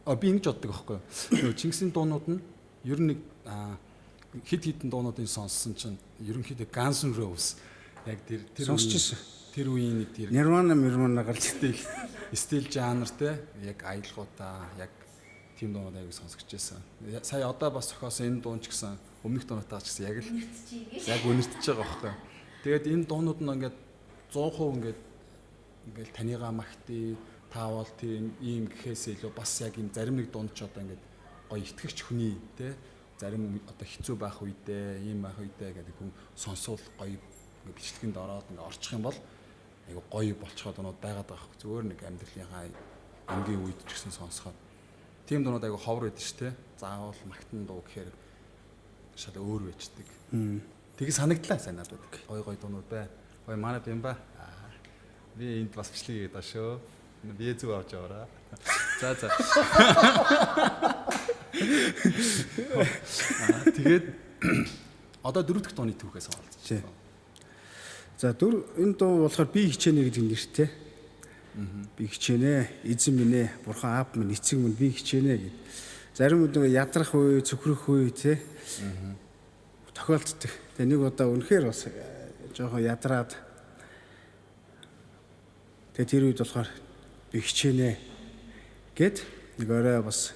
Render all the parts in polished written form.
Би ингэж боддог байхгүй. Нөгөө Чингисийн дуунууд нь ер нь нэг хит хитэн дуунуудыг сонссон чинь ерөнхийдөө Guns N' Roses яг тэр үеийн нэг тэр Nirvana гарч стил жанртэй яг аялгуудаа яг тийм дуунууд аяг сонсгочээсэн. Сая одоо бас зохиосон энэ дуун ч гэсэн өмнөх дуунуудаа ч гэсэн яг л яг үнэртэж байгаа байхгүй. Тэгээд энэ дуунууд нь ингээд 100% ингээд таныгаа магтъя таавал тийм ийм гэхээс илүү бас яг юм зарим нэг дунд ч одоо ингээд гоё итгэгч хүний те зарим одоо хэцүү байх үедээ ийм байх үедээ гэдэг хүн сонсвол гоё бичлэгэнд ороод ингээд орчих юм бол айгу гоё болчиход оноо байгаад байгаа хэрэг зүгээр нэг амьдралынхаа ангийн үед ч гэсэн сонсоход тийм дуунууд айгу ховор байдаг шүү те заавал магтан дуу гэхээр шал өөр байждаг. Тэгээ санагдлаа сайн надад гоё дуунууд бай. Гоё манай Бямба би энд бас бичлэг хийгээд ашөө. Би зүг авч яваараа. За. Тэгээд одоо 4 дахь дууны түүхээс олцсон. За энэ дуу болохоор би хичээнэ гэдэг нэртэй. Би хичээнэ, эзэн минь ээ, бурхан аав минь, эцэг минь би хичээнэ гэд. Зарим үед ядрах үе, цөхрөх үе те. Тохиолддог. Тэгээ нэг удаа үнэхээр бас жоохон ядраад. Тэгээ тэр үед болохоор би хичээнэ гэд нэг орой бас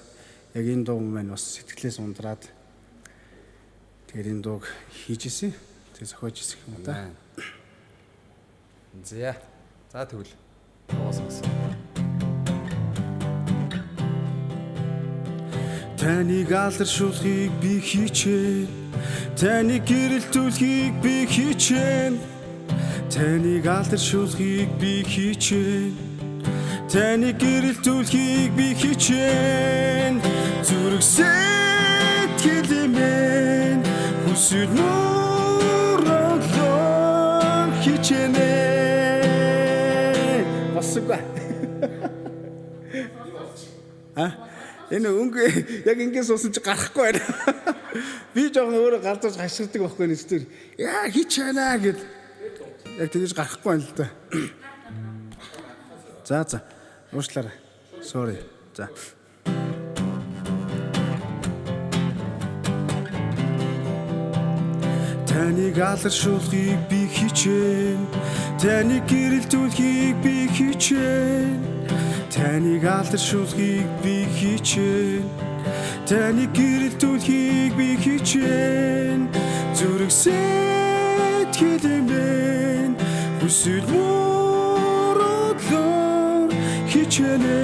яг энэ дуу маань бас сэтгэлээс ундраад тэгээд энэ дууг хийжсэн. Тэгээ зохиож ирсэн юм да. За тэгвэл дуусгасан. Таныг алдаршуулахыг би хичээн. Таныг гэрэлтүүлэхийг би хичээн. Таныг алдаршуулахыг би хичээн. Таныг гэрэлтүүлэхийг би хичээн. Зүрх сэтгэлэмэн хүсэл мөрөглөө хичээнэ. Басга. Энэ өнгө яг ингэж суусан чи гарахгүй байна. Би жоохон өөрөө галзууж хаширдаг байхгүй нэстэр. Яа хичээнэ гэд яг тэгэж гарахгүй байна л да. За. Уушлаарай. Sorry. За. Таныг алдаршуулахыг би хичээн. Таныг гэрэлтүүлэхийг би хичээн. Таныг алдаршуулахыг би хичээн. Таныг гэрэлтүүлэхийг би хичээн. Зүрх сэтгэлэмэн хүсэл мөрөглөө хичээнэ.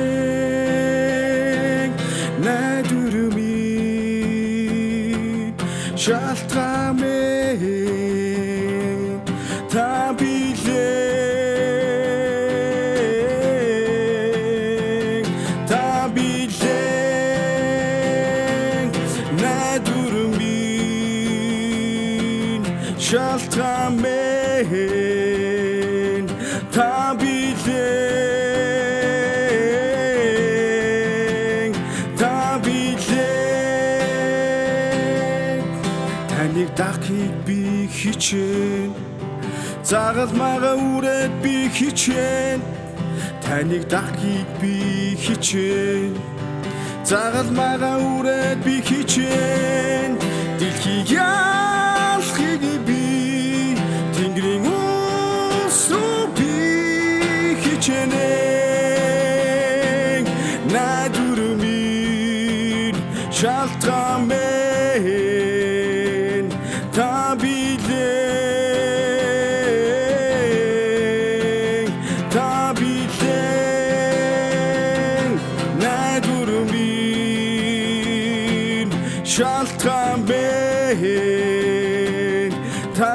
Найдвармын шалтгаан та билэн найдвармын шалтгаан та билэн таныг дахыг би хичээн. Загалмага үрээд би хичээн. Таныг дахыг би хичээн. Загалмага үрээд би хичээн. Дэлхийг ялахыг би Тэнгэрийн улсруу би хичээнэ. Найдвармын шалтгаан та билэн найдвармын шалтгаан та